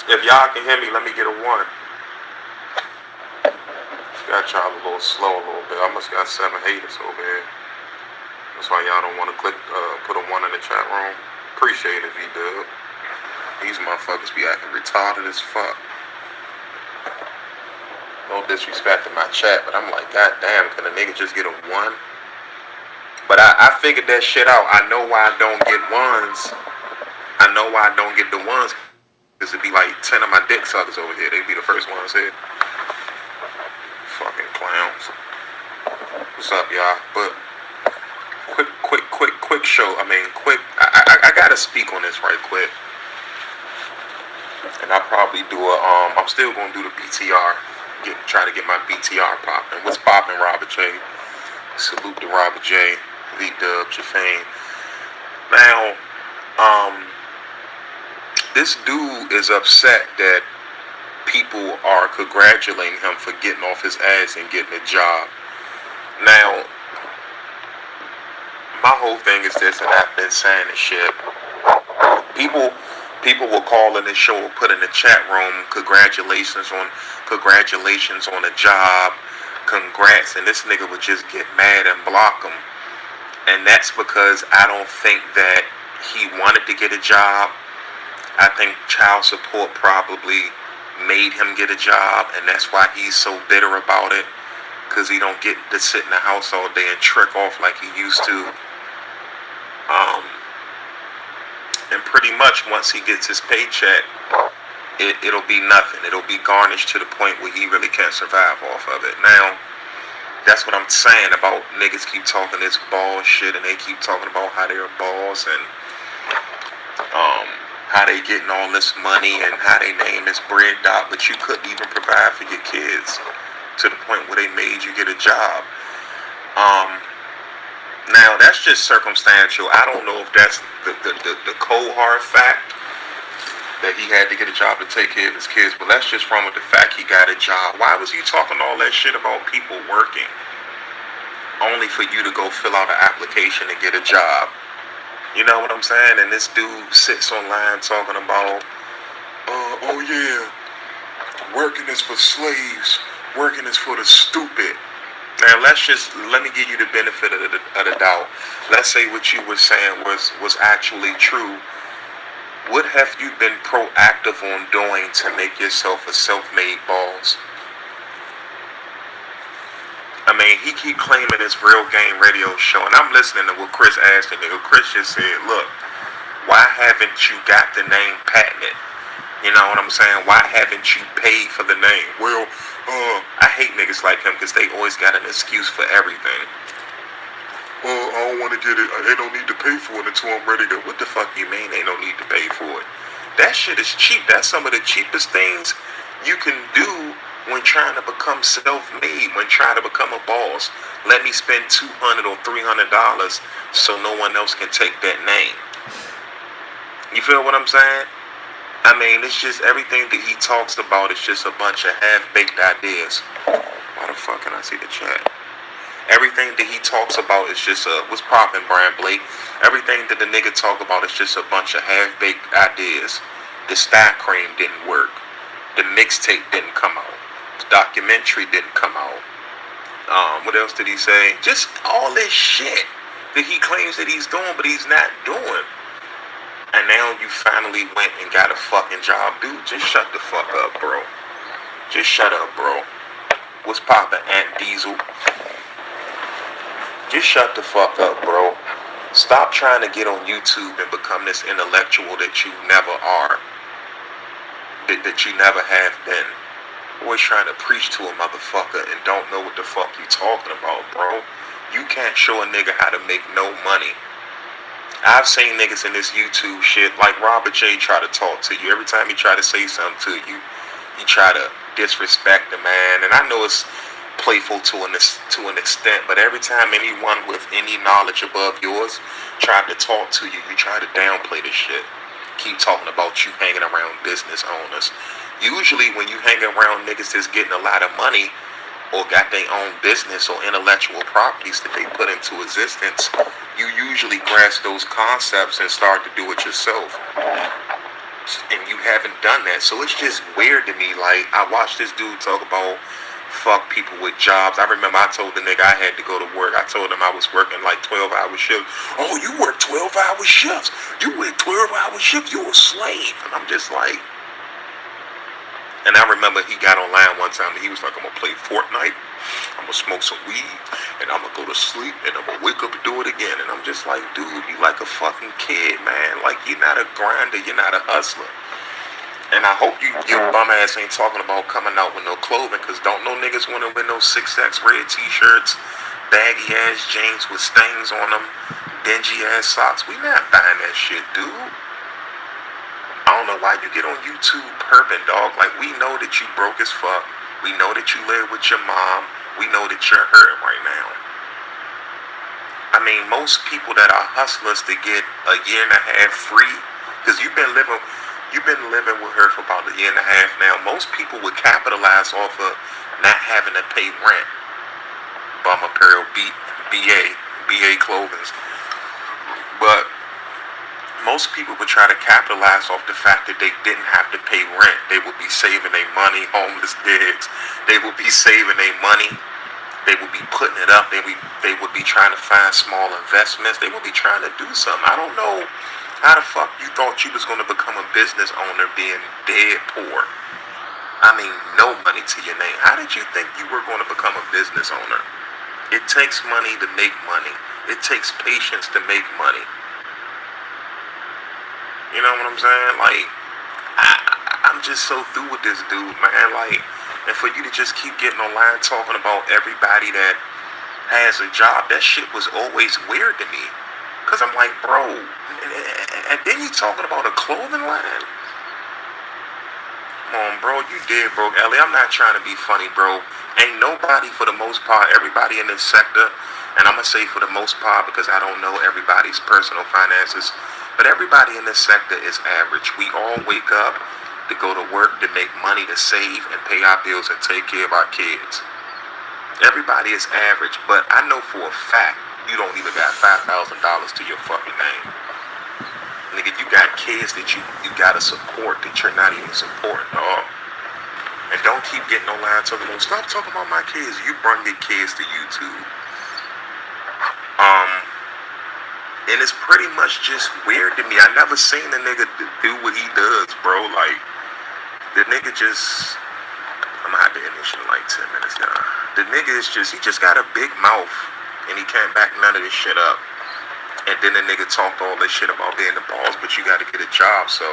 If y'all can hear me, let me get a 1. Got y'all a little slow a little bit. I must got 7 haters over here. That's why y'all don't want to put a 1 in the chat room. Appreciate it, V-Dub. These motherfuckers be acting retarded as fuck. No disrespect to my chat, but I'm like, god damn, can a nigga just get a 1? But I figured that shit out. I know why I don't get 1s. I know why I don't get the 1s. Because it'd be like 10 of my dick suckers over here. They'd be the first ones here. Fucking clowns. What's up, y'all? But quick show. I gotta speak on this right quick. And I'll probably do I'm still gonna do the BTR. Try to get my BTR popping. What's popping, Robert J? Salute to Robert J. V-Dub, Jafane. Now, this dude is upset that people are congratulating him for getting off his ass and getting a job. Now, my whole thing is this, and I've been saying this shit. People will call in this show or put in the chat room, congratulations on a job, congrats, and this nigga would just get mad and block him. And that's because I don't think that he wanted to get a job. I think child support probably made him get a job, and that's why he's so bitter about it, because he don't get to sit in the house all day and trick off like he used to. And pretty much once he gets his paycheck, it'll be nothing. It'll be garnished to the point where he really can't survive off of it. Now, that's what I'm saying about niggas keep talking this ball shit, and they keep talking about how they're balls and how they getting all this money and how they name is bread dot, but you couldn't even provide for your kids to the point where they made you get a job. Now that's just circumstantial. I don't know if that's the cold hard fact that he had to get a job to take care of his kids, but let's just run with the fact he got a job. Why was he talking all that shit about people working only for you to go fill out an application and get a job? You know what I'm saying? And this dude sits online talking about, oh yeah, working is for slaves, working is for the stupid. Now let me give you the benefit of the doubt. Let's say what you were saying was actually true. What have you been proactive on doing to make yourself a self-made boss? I mean, he keep claiming this Real Game radio show, and I'm listening to what Chris asked him. Chris just said, look, why haven't you got the name patented? You know what I'm saying? Why haven't you paid for the name? Well, I hate niggas like him because they always got an excuse for everything. I don't want to get it. They don't need to pay for it until I'm ready to. What the fuck you mean they don't need to pay for it? That shit is cheap. That's some of the cheapest things you can do when trying to become self-made, when trying to become a boss. Let me spend $200 or $300 so no one else can take that name. You feel what I'm saying? I mean, it's just everything that he talks about is just a bunch of half-baked ideas. Why the fuck can I see the chat? Everything that he talks about is just what's poppin', Brian Blake? Everything that the nigga talk about is just a bunch of half-baked ideas. The Star Cream didn't work. The mixtape didn't come out. The documentary didn't come out. What else did he say? Just all this shit that he claims that he's doing, but he's not doing. And now you finally went and got a fucking job. Dude, just shut the fuck up, bro. Just shut up, bro. What's poppin', Aunt Diesel? Just shut the fuck up, bro. Stop trying to get on YouTube and become this intellectual that you never are. That you never have been. Always trying to preach to a motherfucker and don't know what the fuck you talking about, bro. You can't show a nigga how to make no money. I've seen niggas in this YouTube shit like Robert J try to talk to you. Every time he try to say something to you, you try to disrespect the man. And I know it's playful to an extent, but every time anyone with any knowledge above yours tried to talk to you, you try to downplay the shit. Keep talking about you hanging around business owners. Usually when you hang around niggas that's getting a lot of money or got their own business or intellectual properties that they put into existence, you usually grasp those concepts and start to do it yourself. and you haven't done that. So it's just weird to me. Like, I watched this dude talk about fuck people with jobs. I remember I told the nigga I had to go to work. I told him I was working like 12-hour shifts. Oh, you work 12-hour shifts? You work 12-hour shifts? You a slave? And I'm just like, and I remember he got online one time and he was like, I'm gonna play Fortnite, I'm gonna smoke some weed, and I'm gonna go to sleep, and I'm gonna wake up and do it again. And I'm just like, dude, you like a fucking kid, man. Like, you're not a grinder, you're not a hustler. And I hope your bum ass ain't talking about coming out with no clothing, because don't no niggas want to wear no 6X red t-shirts, baggy ass jeans with stains on them, dingy ass socks. We not buying that shit, dude. I don't know why you get on YouTube perping, dog. Like, we know that you broke as fuck. We know that you live with your mom. We know that you're hurting right now. I mean, most people that are hustlers to get a year and a half free, because you've been living with her for about a year and a half now. Most people would capitalize off of not having to pay rent. Bum Apparel, BA Clothing. But most people would try to capitalize off the fact that they didn't have to pay rent. They would be saving their money, homeless digs. They would be saving their money. They would be putting it up. They would be trying to find small investments. They would be trying to do something. I don't know how the fuck you thought you was going to become a business owner being dead poor. I mean, no money to your name. How did you think you were going to become a business owner? It takes money to make money. It takes patience to make money. You know what I'm saying? Like, I'm just so through with this dude, man. Like, and for you to just keep getting online talking about everybody that has a job, that shit was always weird to me. Because I'm like, bro, and then you talking about a clothing line? Come on, bro, you dead broke, Ellie. I'm not trying to be funny, bro. Ain't nobody, for the most part, everybody in this sector, and I'm going to say for the most part because I don't know everybody's personal finances, but everybody in this sector is average. We all wake up to go to work, to make money, to save and pay our bills and take care of our kids. Everybody is average, but I know for a fact you don't even got $5,000 to your fucking name. Nigga, you got kids that you gotta support that you're not even supporting, dog. And don't keep getting online talking about, stop talking about my kids. You bring your kids to YouTube. And it's pretty much just weird to me. I never seen a nigga do what he does, bro. Like, the nigga just, I'm gonna have to end this shit in like 10 minutes now. The nigga is just, he just got a big mouth and he can't back none of this shit up. And then the nigga talked all this shit about being the boss, but you gotta get a job. So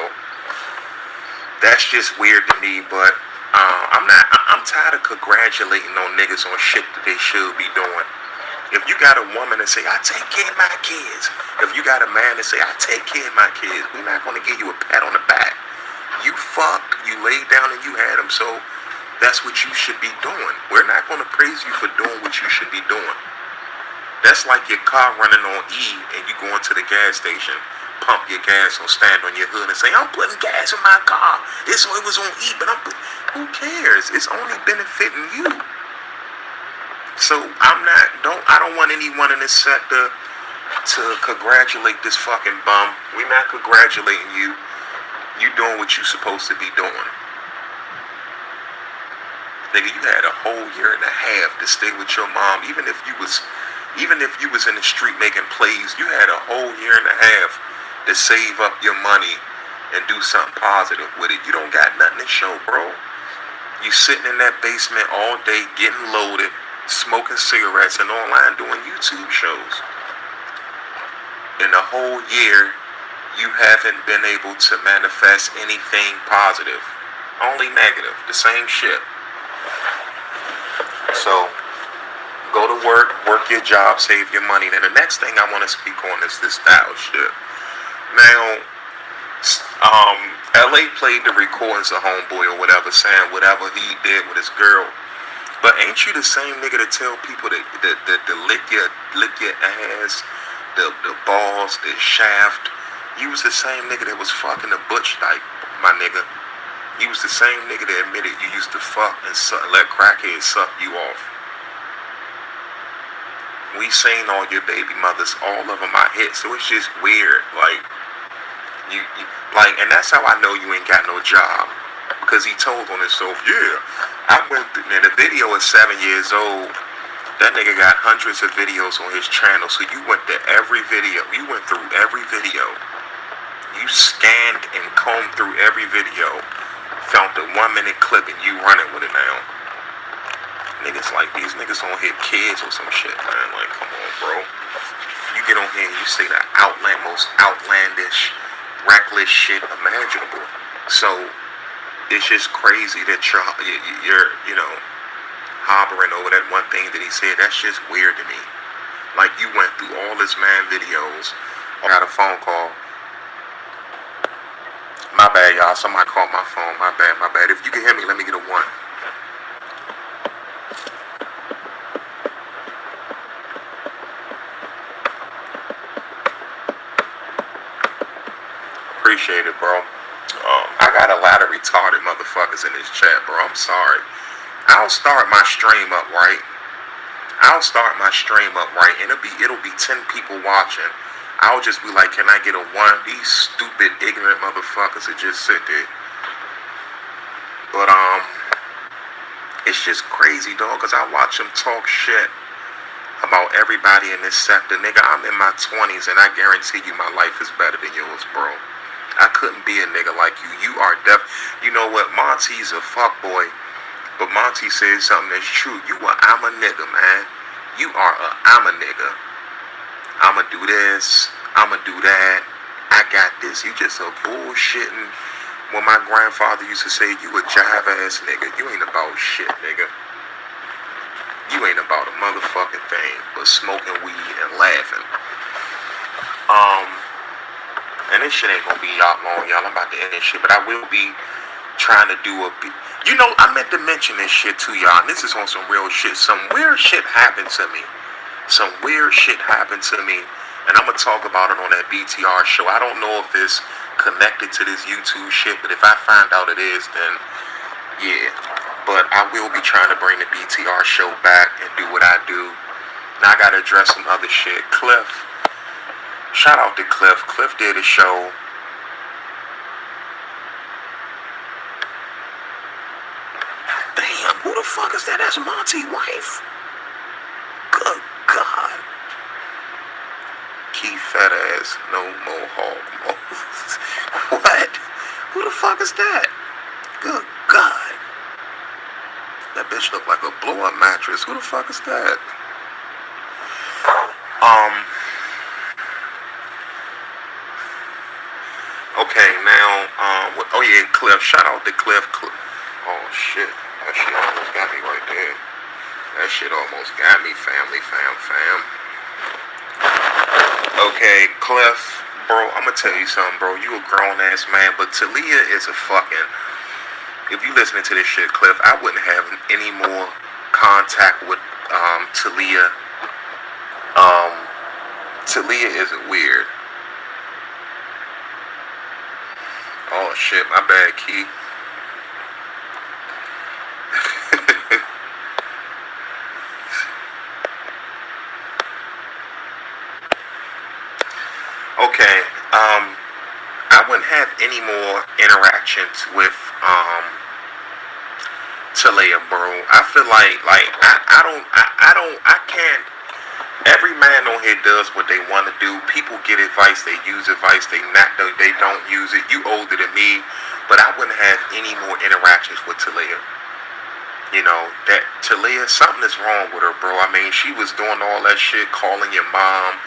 that's just weird to me. But I'm tired of congratulating on niggas on shit that they should be doing. If you got a woman that say, I take care of my kids. If you got a man that say, I take care of my kids, we're not going to give you a pat on the back. You fucked, you laid down and you had them, so that's what you should be doing. We're not going to praise you for doing what you should be doing. That's like your car running on E and you going to the gas station, pump your gas or stand on your hood and say, I'm putting gas in my car. It was on E, but who cares? It's only benefiting you. So I don't want anyone in this sector to congratulate this fucking bum. We're not congratulating you. You doing what you supposed to be doing. Nigga, you had a whole year and a half to stay with your mom. Even if you was in the street making plays, you had a whole year and a half to save up your money and do something positive with it. You don't got nothing to show, bro. You sitting in that basement all day getting loaded, smoking cigarettes and online doing YouTube shows. In a whole year, you haven't been able to manifest anything positive. Only negative. The same shit. So, go to work your job, save your money. Then the next thing I want to speak on is this style shit. Now, LA played the recordings of Homeboy or whatever, saying whatever he did with his girl. But ain't you the same nigga that tell people that lick your ass, the balls, the shaft? You was the same nigga that was fucking the butch dyke, my nigga. You was the same nigga that admitted you used to fuck and let crackheads suck you off. We seen all your baby mothers, all of them are hits, so it's just weird. Like, You like, and that's how I know you ain't got no job, because he told on himself, yeah, I went through, and the video is 7 years old. That nigga got hundreds of videos on his channel, so you went to every video. You went through every video. You scanned and combed through every video, found the 1-minute clip, and you running with it now. Niggas like these niggas on here kids or some shit, man. Like, come on, bro. You get on here and you say the most outlandish, reckless shit imaginable. So it's just crazy that you're harboring over that one thing that he said. That's just weird to me. Like, you went through all this man videos. I got a phone call. My bad, y'all. Somebody called my phone. My bad. If you can hear me, let me get a 1. Appreciate it, bro. I got a lot of retarded motherfuckers in this chat, bro. I'm sorry. I'll start my stream up right, and it'll be 10 people watching. I'll just be like, can I get a 1? These stupid, ignorant motherfuckers that just sit there. But it's just crazy, dog, because I watch them talk shit about everybody in this sector. Nigga, I'm in my 20s, and I guarantee you my life is better than yours, bro. I couldn't be a nigga like you. You are you know what? Monty's a fuckboy. But Monty said something that's true. I'm a nigga, man. You are I'm a nigga. I'ma do this. I'ma do that. I got this. You just a bullshitting. When my grandfather used to say, you a jive ass nigga. You ain't about shit, nigga. You ain't about a motherfucking thing but smoking weed and laughing. And this shit ain't gonna be out long, y'all. I'm about to end this shit, but I will be trying to do I meant to mention this shit to y'all, and this is on some real shit. Some weird shit happened to me. And I'm gonna talk about it on that BTR show. I don't know if it's connected to this YouTube shit, but if I find out it is, then yeah. But I will be trying to bring the BTR show back and do what I do. Now I gotta address some other shit. Cliff. Shout out to Cliff. Cliff did a show. Damn, who the fuck is that? That's Monty's wife. Good God. Keith fat ass, no mohawk. What? Who the fuck is that? Good God. That bitch look like a blow-up mattress. Who the fuck is that? Okay, now, oh yeah, Cliff. Shout out to Cliff. Oh shit. That shit almost got me right there. That shit almost got me, family, fam. Okay, Cliff, bro, I'm gonna tell you something, bro. You a grown ass man, but Talia is a fucking. If you listening to this shit, Cliff, I wouldn't have any more contact with Talia. Talia is weird. Oh shit, my bad, Key. Okay, I wouldn't have any more interactions with Talia, bro. I feel like I can't. Every man on here does what they want to do. People get advice, they use advice, they don't use it. You older than me, but I wouldn't have any more interactions with Talia. You know, that Talia, something is wrong with her, bro. I mean, she was doing all that shit, calling your mom,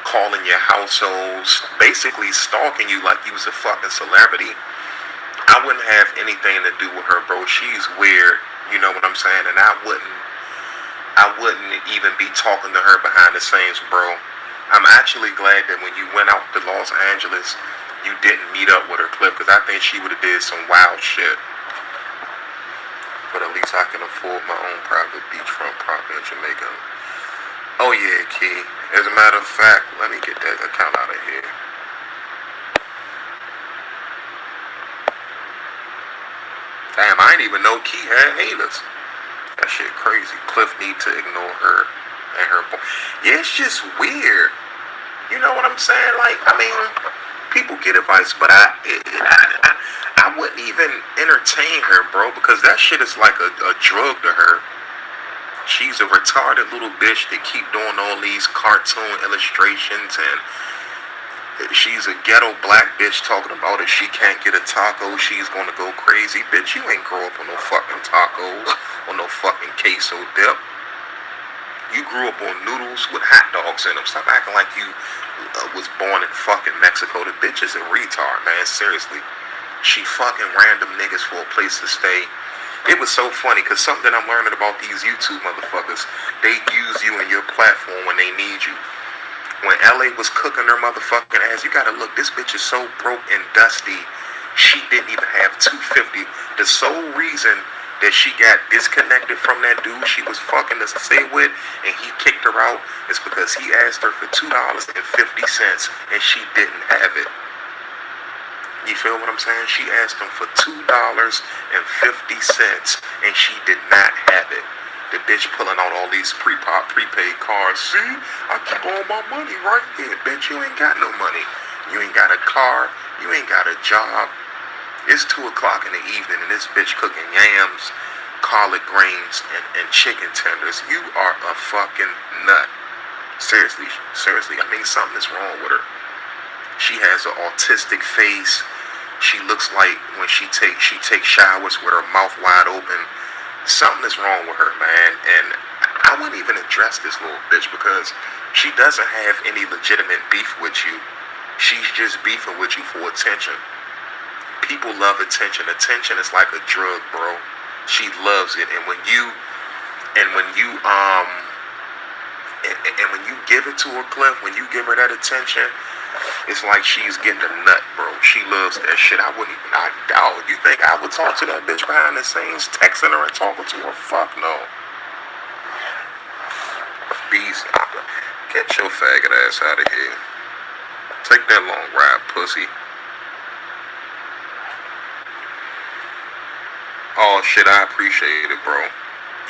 calling your households, basically stalking you like you was a fucking celebrity. I wouldn't have anything to do with her, bro. She's weird, you know what I'm saying? And I wouldn't even be talking to her behind the scenes, bro. I'm actually glad that when you went out to Los Angeles, you didn't meet up with her, Cliff, because I think she would have did some wild shit. But at least I can afford my own private beachfront property in Jamaica. Oh yeah, Key. As a matter of fact, let me get that account out of here. Damn, I didn't even know Key had haters. That shit crazy. Cliff need to ignore her and her boy. Yeah, it's just weird. You know what I'm saying? Like, I mean, People get advice, but I wouldn't even entertain her, bro, because that shit is like a drug to her. She's a retarded little bitch that keep doing all these cartoon illustrations, and she's a ghetto black bitch talking about if she can't get a taco, she's gonna go crazy. Bitch, you ain't grow up on no fucking tacos or no fucking queso dip. You grew up on noodles with hot dogs in them. Stop acting like you was born in fucking Mexico. The bitch is a retard, man. Seriously. She fucking random niggas for a place to stay. It was so funny, because something I'm learning about these YouTube motherfuckers, they use you and your platform when they need you. When LA was cooking her motherfucking ass, you gotta look, this bitch is so broke and dusty, she didn't even have $250. The sole reason that she got disconnected from that dude she was fucking to stay with, and he kicked her out, is because he asked her for $2.50 and she didn't have it. You feel what I'm saying? She asked him for $2.50 and she did not have it. The bitch pulling out all these prepaid cards. See, I keep all my money right here. Bitch, you ain't got no money. You ain't got a car. You ain't got a job. It's 2 o'clock in the evening and this bitch cooking yams, collard greens, and chicken tenders. You are a fucking nut. Seriously, I mean, something is wrong with her. She has an autistic face. She looks like when she takes showers with her mouth wide open. Something is wrong with her, man. And I wouldn't even address this little bitch because she doesn't have any legitimate beef with you. She's just beefing with you for attention. People love attention. Attention is like a drug, bro. She loves it. And when you give it to her, Cliff, when you give her that attention, it's like she's getting a nut, bro. She loves that shit. I wouldn't even, I doubt. You think I would talk to that bitch behind the scenes, texting her and talking to her? Fuck no. Beast, get your faggot ass out of here. Take that long ride, pussy. Oh shit, I appreciate it, bro.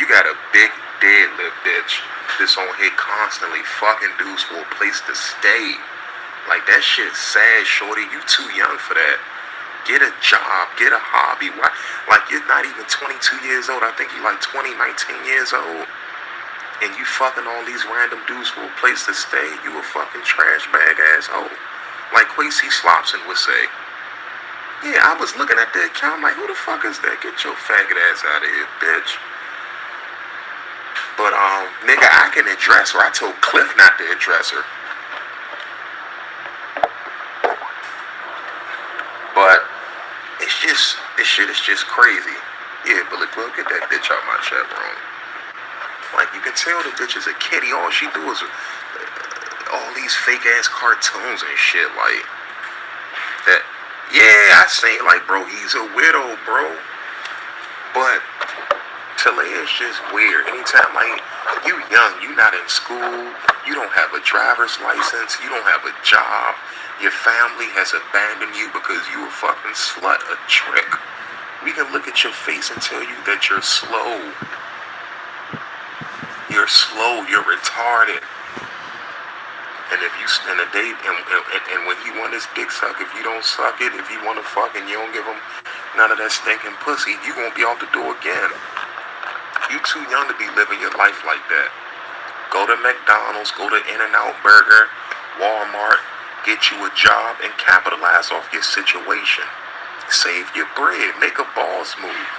You got a big deadlift bitch that's on here constantly fucking dudes for a place to stay. Like, that shit's sad, shorty. You too young for that. Get a job. Get a hobby. Why? Like, you're not even 22 years old. I think you're like 19 years old. And you fucking all these random dudes for a place to stay. You a fucking trash bag asshole. Like Quincy Slopson would say. Yeah, I was looking at the account like, who the fuck is that? Get your faggot ass out of here, bitch. But, nigga, I can address her. I told Cliff not to address her. But it's just, this shit is just crazy. Yeah, Billy Quill, get that bitch out my chat room. Like, you can tell the bitch is a kitty. All she do is all these fake ass cartoons and shit like that. Yeah, I say like, bro, he's a widow, bro. But Talia is just weird. Anytime, like, you young, you not in school, you don't have a driver's license, you don't have a job. Your family has abandoned you because you a fucking slut, a trick. We can look at your face and tell you that you're slow. You're slow, you're retarded. And if you spend a day, and when he want his dick suck, if you don't suck it, if you want to fuck and you don't give him none of that stinking pussy, you won't be out the door again. You too young to be living your life like that. Go to McDonald's, go to In-N-Out Burger, Walmart, get you a job and capitalize off your situation. Save your bread, make a boss move.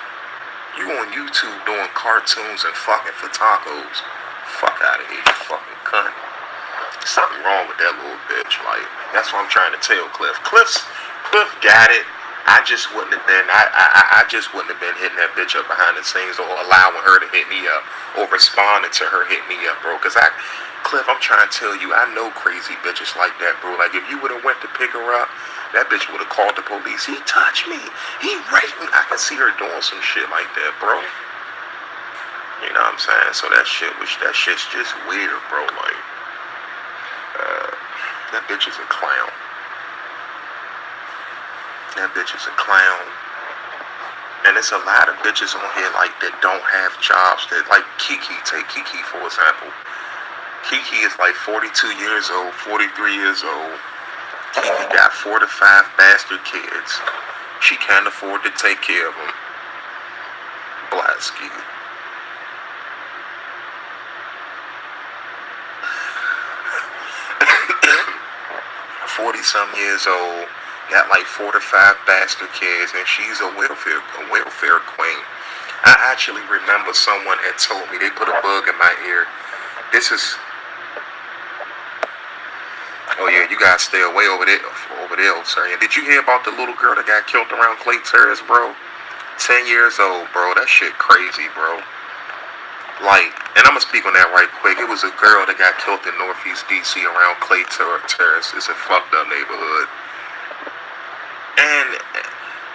You on YouTube doing cartoons and fucking for tacos. Fuck out of here, you fucking cunt. Something wrong with that little bitch. Like, that's what I'm trying to tell Cliff. Cliff got it. I just wouldn't have been. I just wouldn't have been hitting that bitch up behind the scenes or allowing her to hit me up or responding to her hitting me up, bro. Cause Cliff, I'm trying to tell you, I know crazy bitches like that, bro. Like, if you would have went to pick her up, that bitch would have called the police. He touched me. He raped me. I can see her doing some shit like that, bro. You know what I'm saying? So that shit's just weird, bro. Like, that bitch is a clown. That bitch is a clown. And there's a lot of bitches on here like that don't have jobs. That, like Kiki, take Kiki for example. Kiki is like 42 years old, 43 years old. Kiki got 4 to 5 bastard kids. She can't afford to take care of them. Blasky. 40-some years old, got like 4 to 5 bastard kids, and she's a welfare queen. I actually remember someone had told me, they put a bug in my ear. This is, oh yeah, you gotta stay away over there, sir. And did you hear about the little girl that got killed around Clay Terrace, bro? 10 years old, bro. That shit crazy, bro. Like, and I'm gonna speak on that right quick. It was a girl that got killed in Northeast DC around Clay Terrace. It's a fucked up neighborhood. And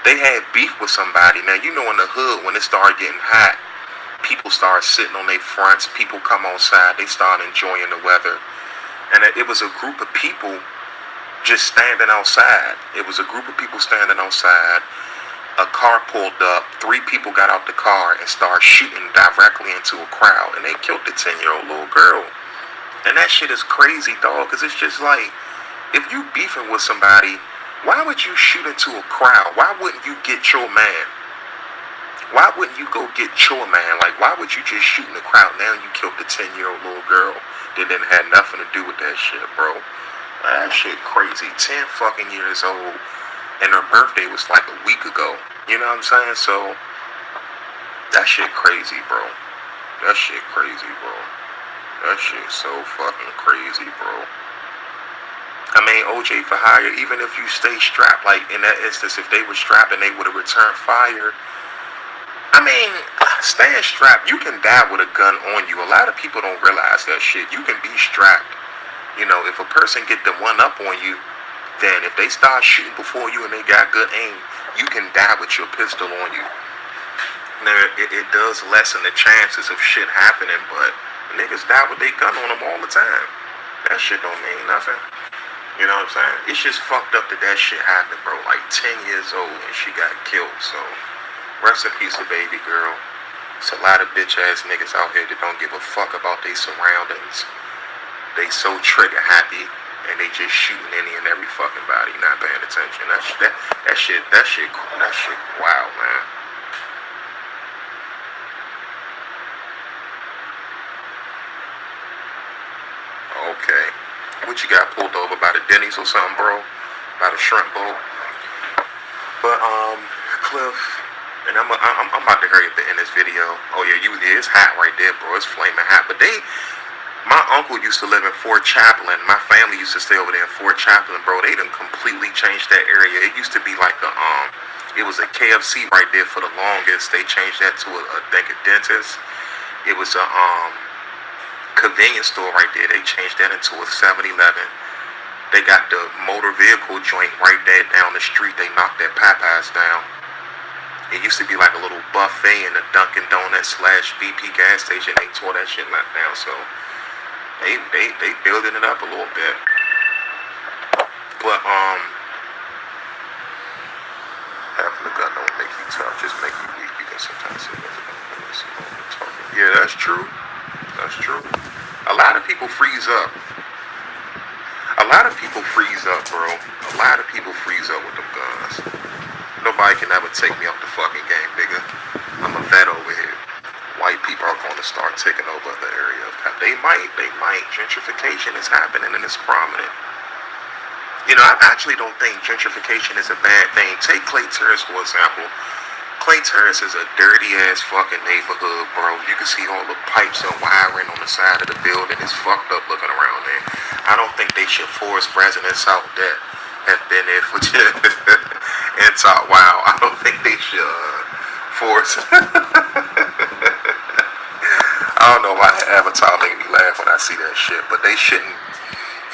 they had beef with somebody. Now, you know, in the hood, when it started getting hot, people start sitting on their fronts. People come outside. They start enjoying the weather. And it was a group of people just standing outside. It was a group of people standing outside. A car pulled up. 3 people got out the car and started shooting directly into a crowd. And they killed the 10-year-old little girl. And that shit is crazy, dog. Because it's just like, if you beefing with somebody, why would you shoot into a crowd? Why wouldn't you get your man? Why wouldn't you go get your man? Like, why would you just shoot in the crowd? Now you killed the 10-year-old little girl that didn't have nothing to do with that shit, bro. That shit crazy. 10 fucking years old. And her birthday was like a week ago. You know what I'm saying? So, that shit crazy, bro. That shit crazy, bro. That shit so fucking crazy, bro. I mean, OJ for hire, even if you stay strapped, like in that instance, if they were strapped and they would have returned fire, I mean, staying strapped, you can die with a gun on you. A lot of people don't realize that shit. You can be strapped. You know, if a person get the one up on you, then if they start shooting before you and they got good aim, you can die with your pistol on you. Now, it does lessen the chances of shit happening, but niggas die with their gun on them all the time. That shit don't mean nothing. You know what I'm saying? It's just fucked up that shit happened, bro. Like 10 years old and she got killed, so rest in peace to baby girl. It's a lot of bitch ass niggas out here that don't give a fuck about their surroundings. They so trigger happy and they just shooting any and every fucking body, not paying attention. That shit, wow, man. Okay. What you got pulled over by the Denny's or something, bro? By the shrimp bowl? But, Cliff, and I'm about to hurry up to end this video. Oh yeah, it's hot right there, bro. It's flaming hot. But my uncle used to live in Fort Chaplain. My family used to stay over there in Fort Chaplain, bro. They done completely changed that area. It used to be like it was a KFC right there for the longest. They changed that to a dentist. It was a convenience store right there. They changed that into a 7-Eleven. They got the motor vehicle joint right there down the street. They knocked that Popeyes down. It used to be like a little buffet in the Dunkin' Donuts / BP gas station. They tore that shit down, so they building it up a little bit. But having a gun don't make you tough, just make you weak. You can sometimes say that. Yeah, that's true. That's true. A lot of people freeze up. A lot of people freeze up, bro. A lot of people freeze up with them guns. Nobody can ever take me off the fucking game, nigga. I'm a vet over here. White people are going to start taking over the area. They might. Gentrification is happening and it's prominent. You know, I actually don't think gentrification is a bad thing. Take Clay Terrace, for example. Clay Terrace is a dirty-ass fucking neighborhood, bro. You can see all the pipes and wiring on the side of the building. It's fucked up looking around there. I don't think they should force residents out that have been there for and talk, wow, I don't think they should force. I don't know why Avatar made me laugh when I see that shit, but they shouldn't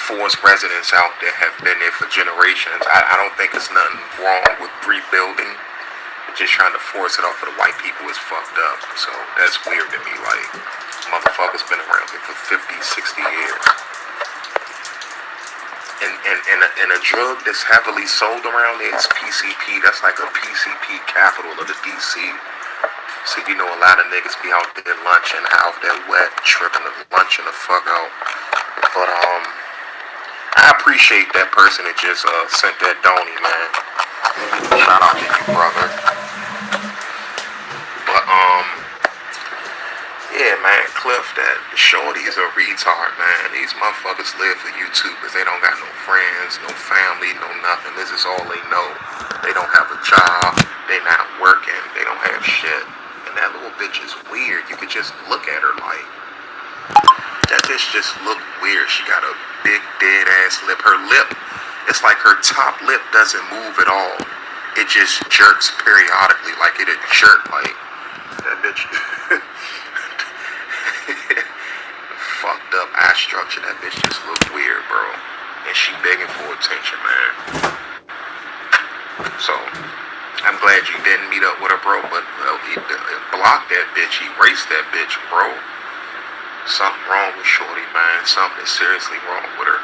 force residents out that have been there for generations. I don't think there's nothing wrong with rebuilding. Just trying to force it off of the white people is fucked up. So that's weird to me. Like, motherfuckers been around here for 50, 60 years. And a drug that's heavily sold around there is PCP. That's like a PCP capital of the DC. So you know a lot of niggas be out there lunching, out there wet, tripping, lunching the fuck out. But I appreciate that person that just sent that Donnie, man. Shout out to you, brother. But yeah, man, Cliff, that Shorty is a retard, man. These motherfuckers live for YouTube because they don't got no friends, no family, no nothing. This is all they know. They don't have a job. They not working. They don't have shit. And that little bitch is weird. You could just look at her like, that bitch just look weird. She got a big dead ass lip. Her lip, it's like her top lip doesn't move at all. It just jerks periodically, like it'd jerk, like that bitch. Fucked up eye structure. That bitch just look weird, bro. And she begging for attention, man. So I'm glad you didn't meet up with her, bro. But block that bitch, erase that bitch, bro. Something wrong with Shorty, man. Something is seriously wrong with her.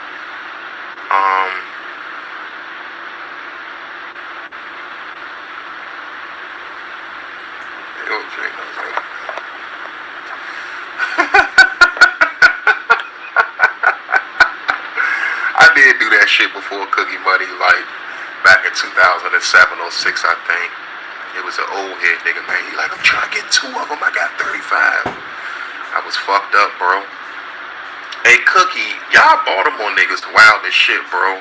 I did do that shit before Cookie Money, like back in 2007 or 6, I think. It was an old head nigga, man. He like, I'm trying to get 2 of them. I got 35. I was fucked up, bro. Hey, Cookie, y'all Baltimore niggas wild as shit, bro.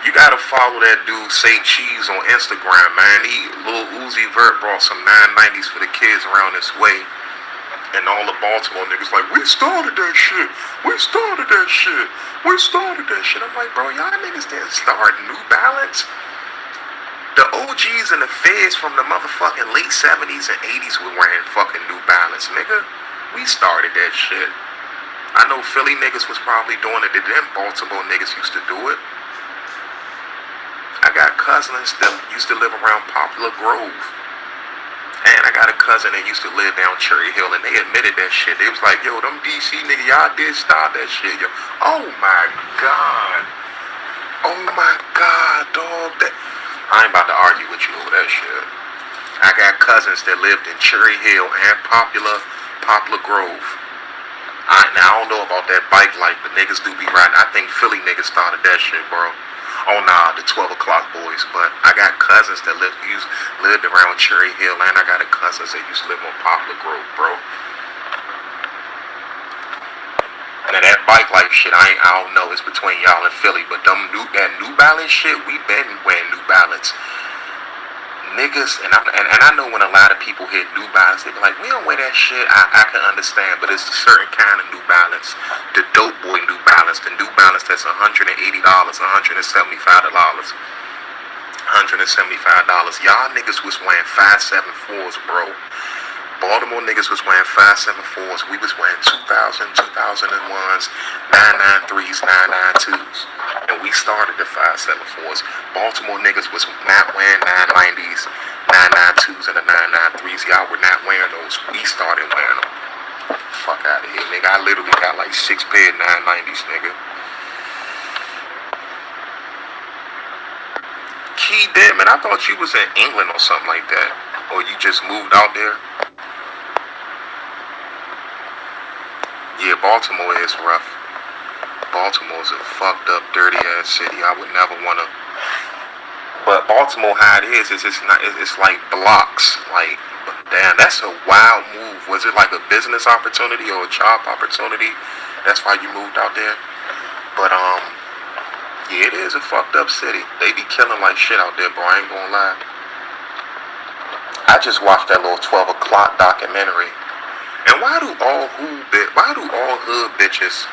You gotta follow that dude, Say Cheese, on Instagram, man. Lil Uzi Vert brought some 990s for the kids around this way. And all the Baltimore niggas like, we started that shit. We started that shit. We started that shit. I'm like, bro, y'all niggas didn't start New Balance. The OGs and the feds from the motherfucking late 70s and 80s were wearing fucking New Balance, nigga. We started that shit. I know Philly niggas was probably doing it, then Baltimore niggas used to do it. I got cousins that used to live around Poplar Grove. And I got a cousin that used to live down Cherry Hill, and they admitted that shit. They was like, yo, them DC niggas, y'all did start that shit, yo. Oh my God. Oh my God, dog. I ain't about to argue with you over that shit. I got cousins that lived in Cherry Hill and Poplar Grove. I don't know about that bike life, but niggas do be riding. I think Philly niggas started that shit, bro. Oh nah, the 12 o'clock boys. But I got cousins that lived around Cherry Hill, and I got a cousins that used to live on Poplar Grove, bro. Now that bike life shit, I don't know. It's between y'all and Philly, but that New Balance shit, we been wearing New Balance. Niggas, and I know when a lot of people hear New Balance, they be like, we don't wear that shit. I can understand, but it's a certain kind of New Balance. The dope boy New Balance, the New Balance that's $180, $175. Y'all niggas was wearing 574s, bro. Baltimore niggas was wearing 574s. We was wearing 2000, 2001s, 993s, 992s. And we started the 574s. Baltimore niggas was not wearing 990s, 992s, and the 993s. Y'all were not wearing those. We started wearing them. Fuck out of here, nigga. I literally got like 6 pair of 990s, nigga. Key dead, man. I thought you was in England or something like that. Or you just moved out there. Yeah, Baltimore is rough. Baltimore's a fucked up, dirty ass city. I would never wanna. But Baltimore, how it is it's like blocks. Like, damn, that's a wild move. Was it like a business opportunity or a job opportunity? That's why you moved out there. But yeah, it is a fucked up city. They be killing like shit out there, bro. I ain't gonna lie. I just watched that little 12 o'clock documentary. And why do all hood bitches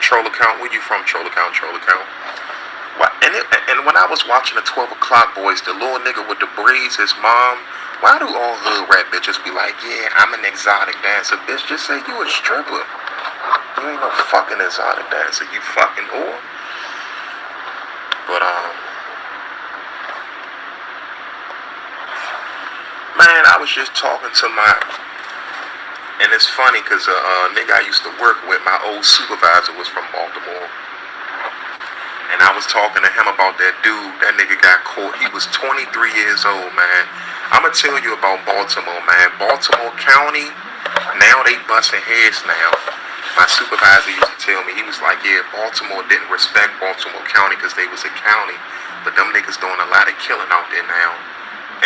troll account? Where you from? Troll account. And when I was watching the 12 o'clock boys, the little nigga with the braids, his mom, why do all hood rat bitches be like, yeah, I'm an exotic dancer? Bitch, just say you a stripper. You ain't no fucking exotic dancer, you fucking whore. But man, I was just talking to and it's funny because a nigga I used to work with, my old supervisor was from Baltimore. And I was talking to him about that dude, that nigga got caught. He was 23 years old, man. I'm going to tell you about Baltimore, man. Baltimore County, now they busting heads now. My supervisor used to tell me, he was like, yeah, Baltimore didn't respect Baltimore County because they was a county, but them niggas doing a lot of killing out there now.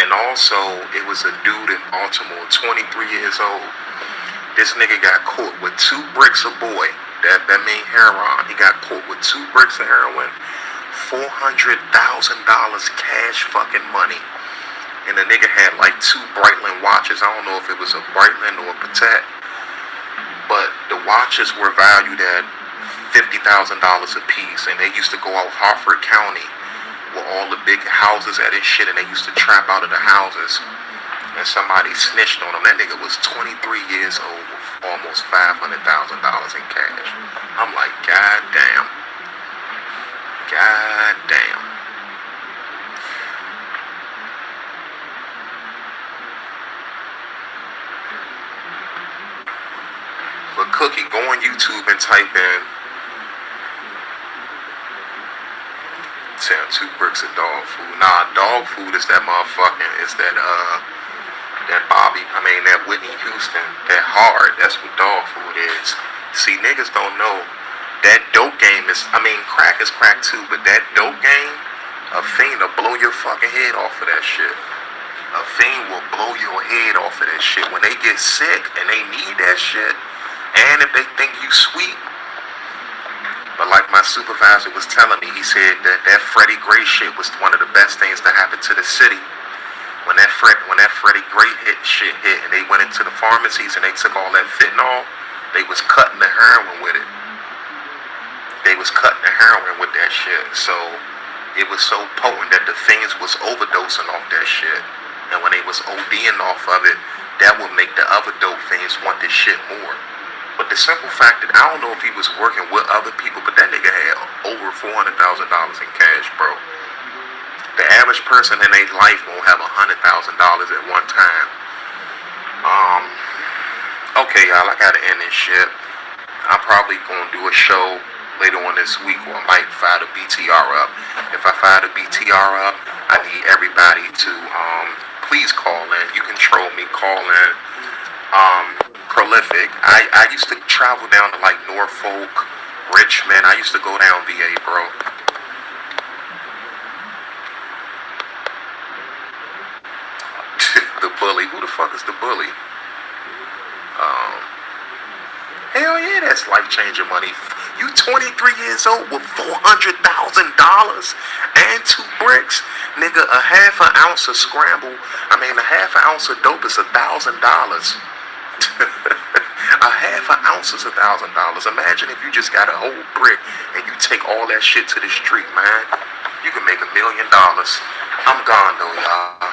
And also, it was a dude in Baltimore, 23 years old. This nigga got caught with 2 bricks of boy. That mean heroin. He got caught with 2 bricks of heroin, $400,000 cash fucking money. And the nigga had like 2 Breitling watches. I don't know if it was a Breitling or a Patek, but the watches were valued at $50,000 a piece. And they used to go out Harford County with all the big houses at his shit, and they used to trap out of the houses. And somebody snitched on him. That nigga was 23 years old with almost $500,000 in cash. I'm like, God damn. God damn. But Cookie, go on YouTube and type in 2 bricks of dog food. Nah, dog food is that motherfucking, is that that Whitney Houston, that hard. That's what dog food is. See, niggas don't know that dope game is, crack is crack too, but that dope game, a fiend will blow your fucking head off of that shit. A fiend will blow your head off of that shit. When they get sick and they need that shit, and if they think you sweet. But like my supervisor was telling me, he said that Freddie Gray shit was one of the best things that happened to the city. When that Freddie Gray shit hit, and they went into the pharmacies and they took all that fentanyl, they was cutting the heroin with it. They was cutting the heroin with that shit. So it was so potent that the fiends was overdosing off that shit. And when they was ODing off of it, that would make the other dope fiends want this shit more. But the simple fact that I don't know if he was working with other people, but that nigga had over $400,000 in cash, bro. The average person in their life won't have $100,000 at one time. Okay, y'all, I gotta end this shit. I'm probably gonna do a show later on this week, or I might fire the BTR up. If I fire the BTR up, I need everybody to please call in. You can troll me, call in. Prolific. I used to travel down to like Norfolk, Richmond. I used to go down VA, bro. The bully. Who the fuck is the bully? Hell yeah, that's life-changing money. You 23 years old with $400,000 and 2 bricks. Nigga, a half an ounce of a half an ounce of dope is $1,000. A half an ounce is $1,000. Imagine if you just got a whole brick and you take all that shit to the street, man. You can make $1 million. I'm gone though, y'all.